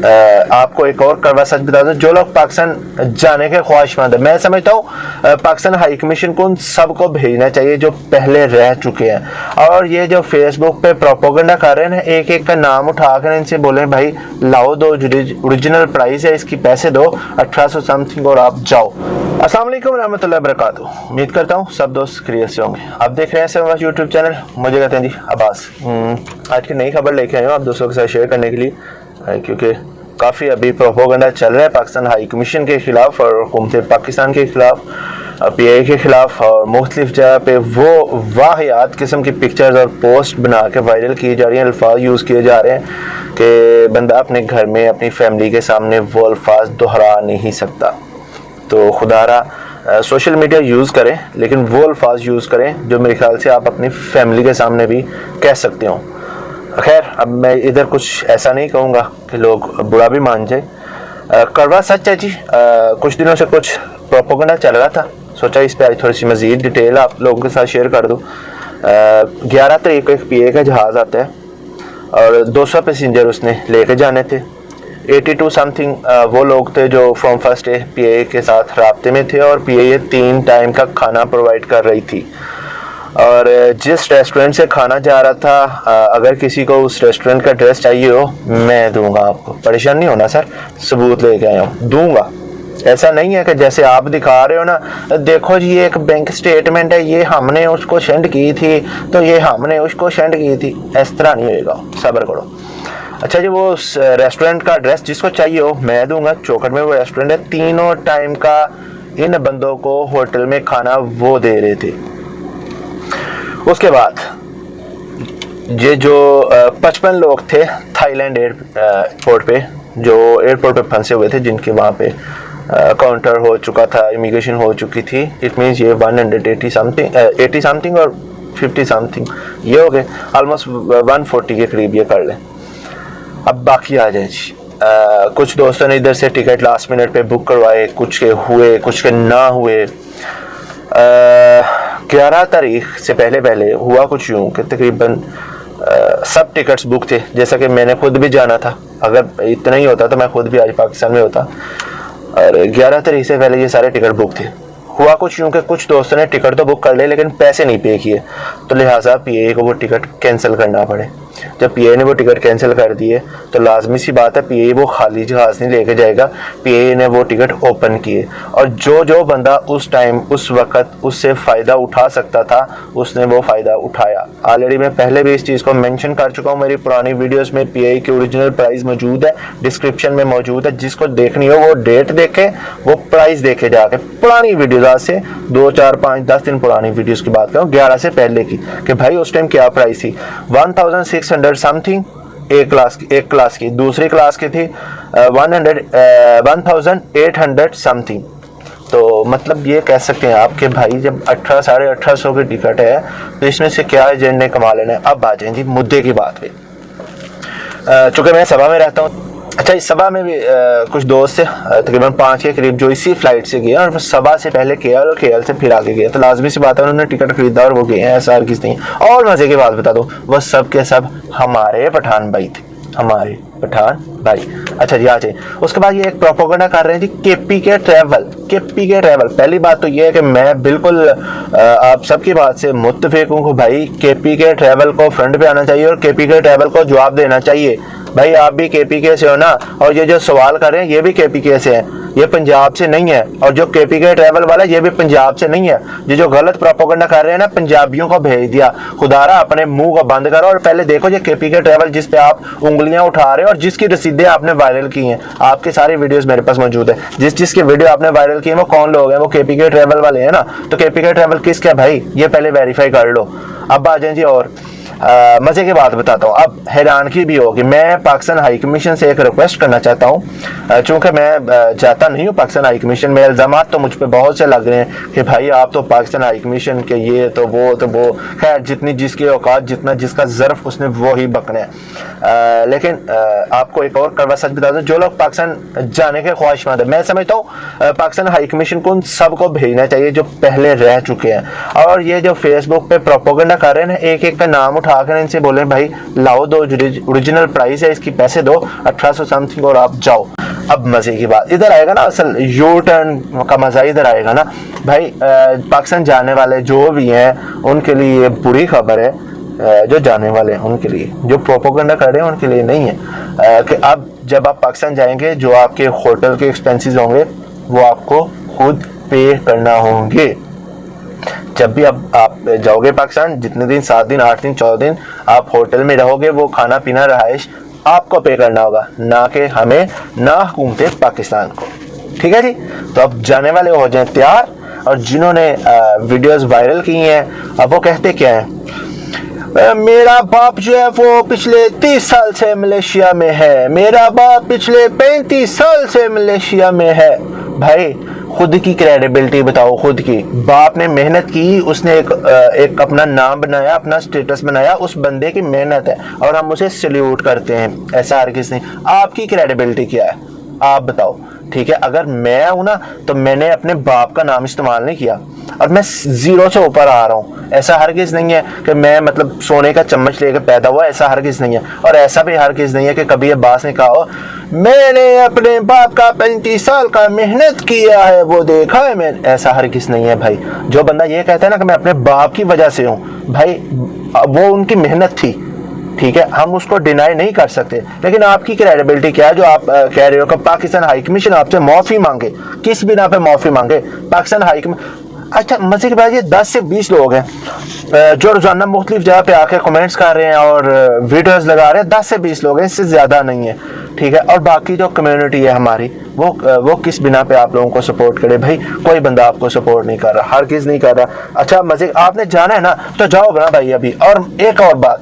आपको एक और कड़वा सच बता दूं, जो लोग पाकिस्तान जाने के ख्वाहिशमंद है, मैं समझता हूँ पाकिस्तान हाई कमीशन को उन सबको भेजना चाहिए जो पहले रह चुके हैं। और ये जो फेसबुक पे प्रोपोगंडा कर रहे हैं ना, एक एक का नाम उठाकर इनसे बोले भाई लाओ, दो ओरिजिनल प्राइस है इसकी, पैसे दो 1800 समथिंग और आप जाओ। अस्सलाम वालेकुम रहमतुल्लाहि वबरकातुहू। उम्मीद करता हूँ सब दोस्त खैरियत से होंगे। आप देख रहे हैं हमारा यूट्यूब चैनल, मुझे कहते हैं जी अब्बास। आज की नई खबर लेके आया हूँ आप दोस्तों के साथ शेयर करने के लिए, क्योंकि काफ़ी अभी प्रोपोगंडा चल रहा है पाकिस्तान हाई कमीशन के ख़िलाफ़ और हुकूमत पाकिस्तान के ख़िलाफ़, PI के ख़िलाफ़, और मुख्तलिफ जगह पे वो वाहियात किस्म की पिक्चर्स और पोस्ट बना के वायरल की जा रही हैं, अल्फाज यूज़ किए जा रहे हैं कि बंदा अपने घर में अपनी फैमिली के सामने वो अल्फाज दोहरा नहीं सकता। तो खुदारा सोशल मीडिया यूज़ करें, लेकिन वो अल्फाज यूज़ करें जो मेरे ख्याल से आप अपनी फैमिली के सामने भी कह सकते हो। खैर, अब मैं इधर कुछ ऐसा नहीं कहूँगा कि लोग बुरा भी मान जाए। कड़वा सच है जी, कुछ दिनों से कुछ प्रोपोगंडा चल रहा था, सोचा इस पर आज थोड़ी सी मज़ीद डिटेल आप लोगों के साथ शेयर कर दूँ। 11 तारीख को एक PA का जहाज़ आता है और 200 पैसेंजर उसने लेके जाने थे। 82 समथिंग वो लोग थे जो फ्रॉम फर्स्ट डे PA के साथ राब्ते में थे, और PA 3 टाइम का खाना प्रोवाइड कर रही थी। और जिस रेस्टोरेंट से खाना जा रहा था, अगर किसी को उस रेस्टोरेंट का एड्रेस चाहिए हो मैं दूंगा आपको, परेशान नहीं होना सर, सबूत लेके आया हूँ, दूंगा। ऐसा नहीं है कि जैसे आप दिखा रहे हो ना, देखो जी ये एक बैंक स्टेटमेंट है, ये हमने उसको सेंड की थी तो ये हमने उसको सेंड की थी, इस तरह नहीं होएगा, सब्र करो। अच्छा जी, वो उस रेस्टोरेंट का एड्रेस जिसको चाहिए हो मैं दूंगा। चौखट में वो रेस्टोरेंट है, 3 टाइम का इन बंदों को होटल में खाना वो दे रहे थे। उसके बाद ये जो 55 लोग थे थाईलैंड एयरपोर्ट पे, जो एयरपोर्ट पे फंसे हुए थे, जिनके वहाँ पे काउंटर हो चुका था, इमिग्रेशन हो चुकी थी, इट मीन्स ये 180 समथिंग 80 समथिंग और 50 समथिंग ये हो गए, ऑलमोस्ट 140 के करीब ये कर लें। अब बाकी आ जाए जी, कुछ दोस्तों ने इधर से टिकट लास्ट मिनट पे बुक करवाए, कुछ के हुए कुछ के ना हुए। 11 तारीख से पहले हुआ कुछ यूँ कि तकरीबन सब टिकट्स बुक थे, जैसा कि मैंने खुद भी जाना था। अगर इतना ही होता तो मैं खुद भी आज पाकिस्तान में होता। और 11 तारीख से पहले ये सारे टिकट बुक थे। हुआ कुछ यूँ कि कुछ दोस्तों ने टिकट तो बुक कर लिए लेकिन पैसे नहीं पे किए, तो लिहाजा PA को वो टिकट कैंसिल करना पड़े। जब PA ने वो टिकट कैंसिल कर दिए तो लाजमी सी बात है PA वो खाली जहाज़ नहीं लेके जाएगा, PA ने वो टिकट ओपन किए, और जो बंदा उस टाइम उस वक़्त उससे फ़ायदा उठा सकता था उसने वो फ़ायदा उठाया। ऑलरेडी मैं पहले भी इस चीज़ को मेंशन कर चुका हूँ मेरी पुरानी वीडियोस में। PA की ओरिजिनल प्राइस मौजूद है, डिस्क्रिप्शन में मौजूद है, जिसको देखनी हो वो डेट देखे, वो प्राइस देखे जाके। पुरानी वीडियोज़ से 2, 4, 5, 10 दिन पुरानी वीडियोस की बात करूँ, 11 से पहले की, कि भाई उस टाइम क्या प्राइस थी। 1600 समथिंग एक क्लास की, दूसरी क्लास की थी 1800 समथिंग। तो मतलब ये कह सकते हैं आप कि भाई जब 1800 की टिकट है तो इसमें से क्या एजेंट ने कमा लेना है। अब आ जाए जी मुद्दे की बात पे। चूँकि मैं सभा में रहता हूँ, अच्छा इस सभा में भी कुछ दोस्त थे तकरीबन 5 के करीब जो इसी फ्लाइट से गए, और सभा से पहले KL और KL से फिर आगे गए, तो लाजमी सी बात है उन्होंने टिकट खरीदा और वो गए हैं, ऐसा किस नहीं। और मज़े की बात बता दो, वो सब के सब हमारे पठान भाई थे, हमारे पठान भाई। अच्छा जी, आ जाए उसके बाद ये एक प्रोपोगंडा कर रहे हैं जी KP के ट्रैवल। पहली बात तो ये है कि मैं बिल्कुल आप सबकी बात से मुत्तफिक हूँ कि भाई KP के ट्रैवल को फ्रंट पे आना चाहिए और KP के ट्रैवल को जवाब देना चाहिए। भाई आप भी KPK से हो ना, और ये जो सवाल कर रहे हैं ये भी KPK से हैं, ये पंजाब से नहीं है। और जो KPK ट्रैवल वाला ये भी पंजाब से नहीं है। ये जो गलत प्रोपोगंडा कर रहे हैं ना, पंजाबियों को भेज दिया। खुदारा अपने मुंह को बंद करो और पहले देखो ये KPK ट्रैवल जिस पे आप उंगलियां उठा रहे हो और जिसकी रसीदें आपने वायरल की हैं, आपके सारी वीडियोस मेरे पास मौजूद है। जिसकी वीडियो आपने वायरल की है वो कौन लोग हैं, वो KPK ट्रैवल वाले हैं ना। तो KPK ट्रैवल किसका है भाई, ये पहले वेरीफाई कर लो। अब आ जाए जी, और मज़े की बात बताता हूँ। अब हैरानगी भी होगी, मैं पाकिस्तान हाई कमीशन से एक रिक्वेस्ट करना चाहता हूँ, चूँकि मैं जाता नहीं हूँ पाकिस्तान हाई कमीशन में। इल्ज़ामात तो मुझ पे बहुत से लग रहे हैं कि भाई आप तो पाकिस्तान हाई कमीशन के ये तो वो। खैर जितनी जिसकी औकात, जितना जिसका ज़र्फ उसने वो ही बकना है। लेकिन आपको एक और कड़वा सच बता दूँ, जो लोग पाकिस्तान जाने के ख्वाहिशमंद है, मैं समझता हूँ पाकिस्तान हाई कमीशन को उन सबको भेजना चाहिए जो पहले रह चुके हैं। और ये जो फेसबुक पे प्रोपोगंडा कर रहे हैं ना, एक एक का नाम उठा कर इनसे बोले भाई लाओ, दो ओरिजिनल प्राइस है इसकी, पैसे दो 1800 समथिंग और आप जाओ। अब मजे की बात इधर आएगा ना, असल यू टर्न का मजा इधर आएगा ना भाई। पाकिस्तान जाने वाले जो भी हैं उनके लिए ये बुरी खबर है, जो जाने वाले हैं उनके लिए, जो प्रोपोगंडा कर रहे हैं उनके लिए नहीं है कि अब जब आप पाकिस्तान जाएंगे जो आपके होटल के एक्सपेंसेस होंगे वो आपको खुद पे करना होंगे। जब भी आप जाओगे पाकिस्तान, जितने दिन 7 दिन 8 दिन 14 दिन आप होटल में रहोगे, वो खाना पीना रहाइश आपको पे करना होगा, ना कि हमें, ना हुकूमत पाकिस्तान को। ठीक है जी। तो अब जाने वाले हो जाएं तैयार। और जिन्होंने वीडियोस वायरल की हैं अब वो कहते क्या हैं, मेरा बाप जो है वो पिछले 30 साल से मलेशिया में है, मेरा बाप पिछले 35 साल से मलेशिया में है। भाई खुद की क्रेडिबिलिटी बताओ, खुद की। बाप ने मेहनत की, उसने एक अपना नाम बनाया, अपना स्टेटस बनाया, उस बंदे की मेहनत है और हम उसे सल्यूट करते हैं, ऐसा हर किसी नहीं। आपकी क्रेडिबिलिटी क्या है आप बताओ। ठीक है, अगर मैं हूं ना तो मैंने अपने बाप का नाम इस्तेमाल नहीं किया और मैं 0 से ऊपर आ रहा हूँ। ऐसा हरगिज नहीं है कि मैं मतलब सोने का चम्मच लेकर पैदा हुआ, ऐसा हरगिज नहीं है। और ऐसा भी हरगिज नहीं है कि कभी अब्बास ने कहा हो मैंने अपने बाप का 35 साल का मेहनत किया है वो देखा है मैं, ऐसा हरगिज नहीं है भाई। जो बंदा ये कहता है ना कि मैं अपने बाप की वजह से हूँ, भाई वो उनकी मेहनत थी। ठीक है, हम उसको डिनाई नहीं कर सकते। लेकिन आपकी क्रेडिबिलिटी क्या है जो आप कह रहे हो कि पाकिस्तान हाई कमीशन आपसे माफ़ी मांगे, किस बिना पे माफ़ी मांगे पाकिस्तान हाई कमीशन। अच्छा मजे की बात, ये 10 से 20 लोग हैं जो रोजाना मुख्तलिफ जगह पे आके कमेंट्स कर रहे हैं और वीडियोस लगा रहे हैं। 10 से 20 लोग हैं, इससे ज़्यादा नहीं है। ठीक है, और बाकी जो कम्युनिटी है हमारी वो किस बिना पे आप लोगों को सपोर्ट करे। भाई कोई बंदा आपको सपोर्ट नहीं कर रहा, हर किस नहीं कर रहा। अच्छा मजे, आपने जाना है ना तो जाओ ना भाई अभी। और एक और बात,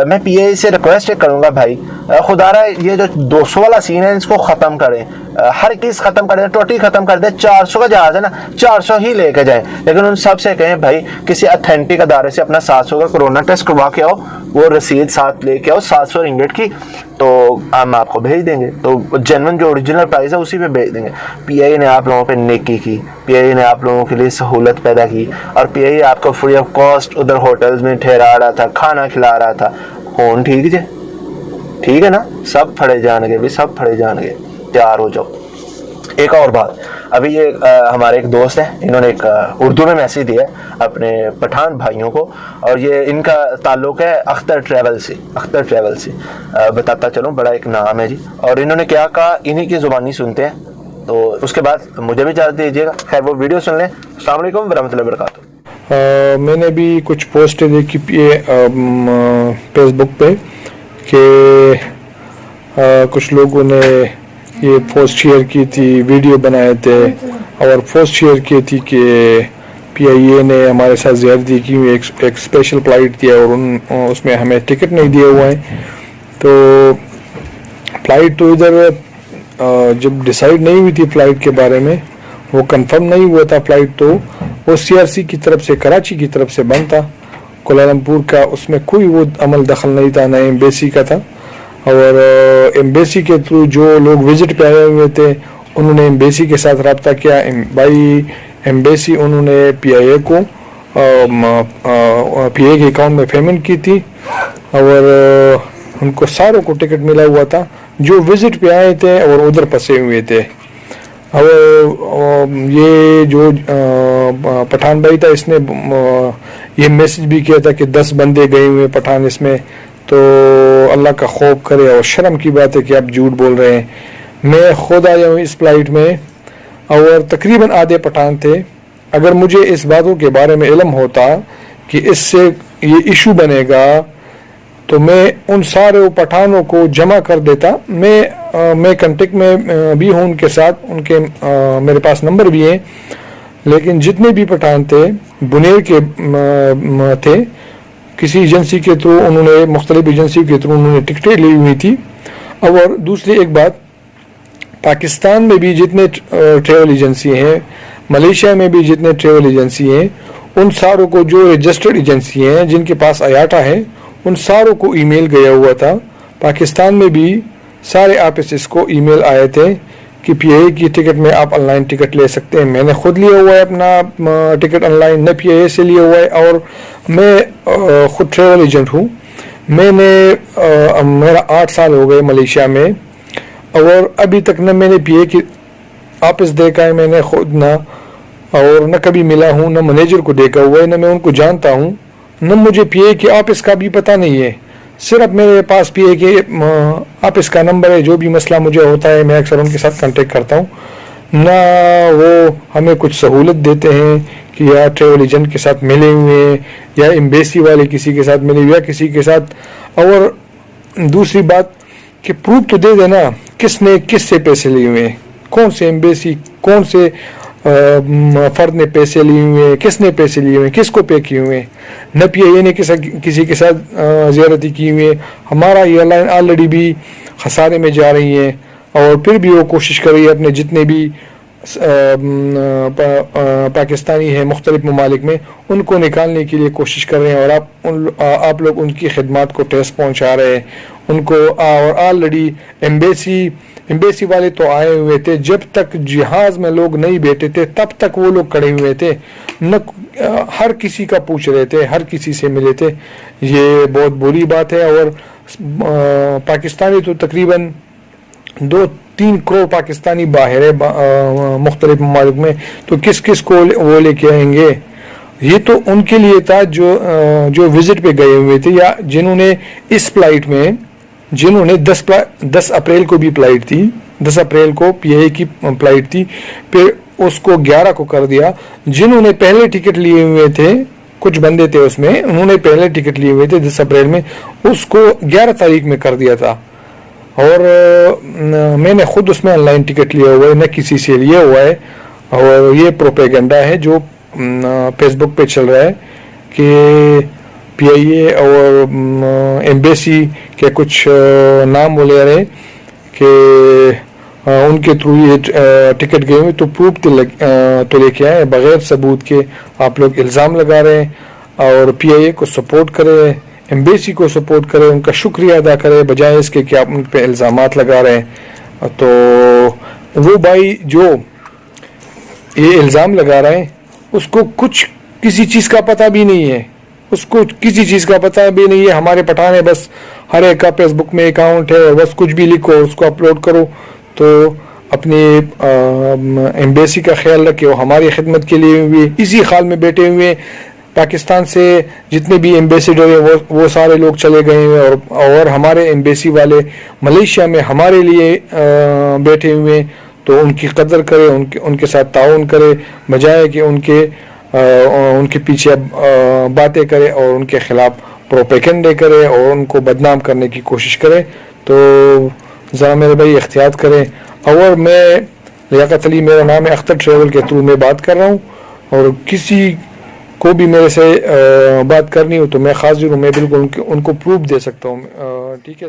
मैं पीए से रिक्वेस्ट करूंगा भाई, खुदारा ये जो 200 वाला सीन है इसको ख़त्म करें, हर किस ख़त्म कर दें, टोटली ख़त्म कर दें। 400 का जहाज़ है ना, 400 ही लेके जाएं। लेकिन उन सब से कहें भाई किसी अथेंटिक अदारे से अपना 700 का कोरोना टेस्ट करवा के आओ, वो रसीद साथ लेके आओ 700 रिंगिट की, तो हम आपको भेज देंगे। तो जेन्युइन जो ओरिजिनल प्राइस है उसी पे भेज देंगे। पीआई ने आप लोगों पे नेकी की, पीआई ने आप लोगों के लिए सहूलत पैदा की और पीआई आपको फ्री ऑफ कॉस्ट उधर होटल्स में ठहरा रहा था, खाना खिला रहा था। कौन ठीक जे, ठीक है ना, सब फड़े जाएंगे भी, सब फड़े जाएंगे। तैयार हो जाओ। एक और बात, अभी ये हमारे एक दोस्त हैं, इन्होंने एक उर्दू में मैसेज दिया है अपने पठान भाइयों को, और ये इनका ताल्लुक है अख्तर ट्रैवल से। अख्तर ट्रैवल से बताता चलूँ, बड़ा एक नाम है जी। और इन्होंने क्या कहा, इन्हीं की ज़ुबानी सुनते हैं, तो उसके बाद मुझे भी इजाज़त दीजिएगा। खैर वो वीडियो सुन लें। अस्सलाम वालेकुम वरहमतुल्लाहि वबरकातुहू। मैंने भी कुछ पोस्ट देखी फेसबुक पे कि कुछ लोगों ने ये पोस्ट शेयर की थी, वीडियो बनाए थे और पोस्ट शेयर की थी कि पीआईए ने हमारे साथ ज़्यादती की, एक स्पेशल फ्लाइट दिया और उसमें हमें टिकट नहीं दिए हुए हैं। तो फ्लाइट तो इधर जब डिसाइड नहीं हुई थी फ्लाइट के बारे में, वो कंफर्म नहीं हुआ था फ्लाइट, तो वो सीआरसी की तरफ से, कराची की तरफ से बंद था, कोलालमपुर का उसमें कोई वो अमल दखल नहीं था, ना एम्बेसी का था। और एम्बेसी के थ्रू जो लोग विजिट पे आए हुए थे उन्होंने एम्बेसी के साथ रब्ता किया। बाई एम्बेसी उन्होंने पीआईए को पीआईए के अकाउंट में पेमेंट की थी और उनको सारों को टिकट मिला हुआ था जो विजिट पे आए थे और उधर फंसे हुए थे। और ये जो पठान भाई था, इसने ये मैसेज भी किया था कि 10 बंदे गए हुए पठान इसमें, तो अल्लाह का खौफ करे। और शर्म की बात है कि आप झूठ बोल रहे हैं। मैं खुद आया हूँ इस फ्लाइट में और तकरीबन आधे पठान थे। अगर मुझे इस बातों के बारे में इल्म होता कि इससे ये इशू बनेगा तो मैं उन सारे पठानों को जमा कर देता। मैं कांटेक्ट में भी हूँ उनके साथ, उनके मेरे पास नंबर भी हैं। लेकिन जितने भी पठान थे बुनेर के थे, किसी एजेंसी के थ्रू उन्होंने, मुख्तलिफ एजेंसी के थ्रू उन्होंने टिकटें ली हुई थी। और दूसरी एक बात, पाकिस्तान में भी जितने ट्रेवल एजेंसी हैं, मलेशिया में भी जितने ट्रेवल एजेंसी हैं, उन सारों को, जो रजिस्टर्ड एजेंसी हैं जिनके पास आयाटा है, उन सारों को ईमेल गया हुआ था। पाकिस्तान में भी सारे ऑफिस को ईमेल आए थे कि PIA की टिकट में आप ऑनलाइन टिकट ले सकते हैं। मैंने खुद लिया हुआ है अपना टिकट ऑनलाइन, न PIA से लिया हुआ है, और मैं खुद ट्रेवल एजेंट हूँ। मेरा 8 साल हो गए मलेशिया में, और अभी तक न मैंने PIA की ऑफिस देखा है मैंने खुद, ना और न कभी मिला हूँ, न मैनेजर को देखा हुआ है, न मैं उनको जानता हूँ, न मुझे PIA की ऑफिस का भी पता नहीं है। सिर्फ मेरे पास PIA के ऑफिस का नंबर है। जो भी मसला मुझे होता है मैं अक्सर उनके साथ कांटेक्ट करता हूँ। ना वो हमें कुछ सहूलत देते हैं कि या ट्रेवल एजेंट के साथ मिले हुए हैं, या एम्बेसी वाले किसी के साथ मिले हुए, या किसी के साथ। और दूसरी बात कि प्रूफ तो दे देना किसने किससे पैसे लिए हुए हैं, कौन से एम्बेसी, कौन से फर्द ने पैसे लिए हुए हैं, किसने पैसे लिए हुए हैं, किसको पे किए हुए हैं। न PIA ने किसी के साथ ज़्यादती की हुई है। हमारा एयरलाइन ऑलरेडी भी खसारे में जा रही है, और फिर भी वो कोशिश कर रही है अपने जितने भी पाकिस्तानी हैं मुख्तलिफ ममालिक में, उनको निकालने के लिए कोशिश कर रहे हैं। और आप लोग उनकी खिदमात को ठेस पहुंचा रहे हैं उनको। और ऑलरेडी एम्बेसी वाले तो आए हुए थे, जब तक जहाज में लोग नहीं बैठे थे तब तक वो लोग खड़े हुए थे, न हर किसी का पूछ रहे थे, हर किसी से मिले थे। ये बहुत बुरी बात है। और पाकिस्तानी तो तकरीबन 2-3 करोड़ पाकिस्तानी बाहर है मुख्तलिफ ममालिक में, तो किस किस को वो लेके आएंगे। ये तो उनके लिए था जो विजिट पे गए हुए थे, या जिन्होंने इस फ्लाइट में, जिन्होंने 10 अप्रैल को भी फ्लाइट थी, 10 अप्रैल को PIA की फ्लाइट थी, फिर उसको 11 को कर दिया। जिन्होंने पहले टिकट लिए हुए थे, कुछ बंदे थे उसमें, उन्होंने पहले टिकट लिए हुए थे 10 अप्रैल में, उसको 11 तारीख में कर दिया था। और मैंने खुद उसमें ऑनलाइन टिकट लिया हुआ है, न किसी से लिया हुआ है। और ये प्रोपेगेंडा है जो फेसबुक पे चल रहा है कि PIA और एम्बेसी के कुछ नाम बोले रहे कि उनके थ्रू ये टिकट गए हुए, तो प्रूफ तो लेके आए। बगैर सबूत के आप लोग इल्ज़ाम लगा रहे हैं, और PIA को सपोर्ट करें, एम्बेसी को सपोर्ट करें, उनका शुक्रिया अदा करें, बजाय इसके कि आप उन पर इल्ज़ामात लगा रहे हैं। तो वो भाई जो ये इल्ज़ाम लगा रहे हैं उसको किसी चीज़ का पता भी नहीं है, उसको किसी चीज़ का पता भी नहीं है। हमारे पठान है, बस हर एक का फेसबुक में अकाउंट है, और बस कुछ भी लिखो उसको अपलोड करो। तो अपनी एम्बेसी का ख्याल रखे, वो हमारी खिदमत के लिए हुए इसी हाल में बैठे हुए। पाकिस्तान से जितने भी एम्बेसडर है वो सारे लोग चले गए हैं, और हमारे एम्बेसी वाले मलेशिया में हमारे लिए बैठे हुए हैं। तो उनकी कदर करे, उनके साथ ताउन करे, बजाय कि उनके पीछे बातें करे और उनके खिलाफ प्रोपेगेंडे करे और उनको बदनाम करने की कोशिश करे। तो ज़रा मेरे भाई एहतियात करें। और मैं लियाकत अली, मेरा नाम है, अख्तर ट्रेवल के थ्रू मैं बात कर रहा हूँ, और किसी को भी मेरे से बात करनी हो तो मैं हाजिर हूँ, मैं बिल्कुल उनको प्रूफ दे सकता हूँ। ठीक है।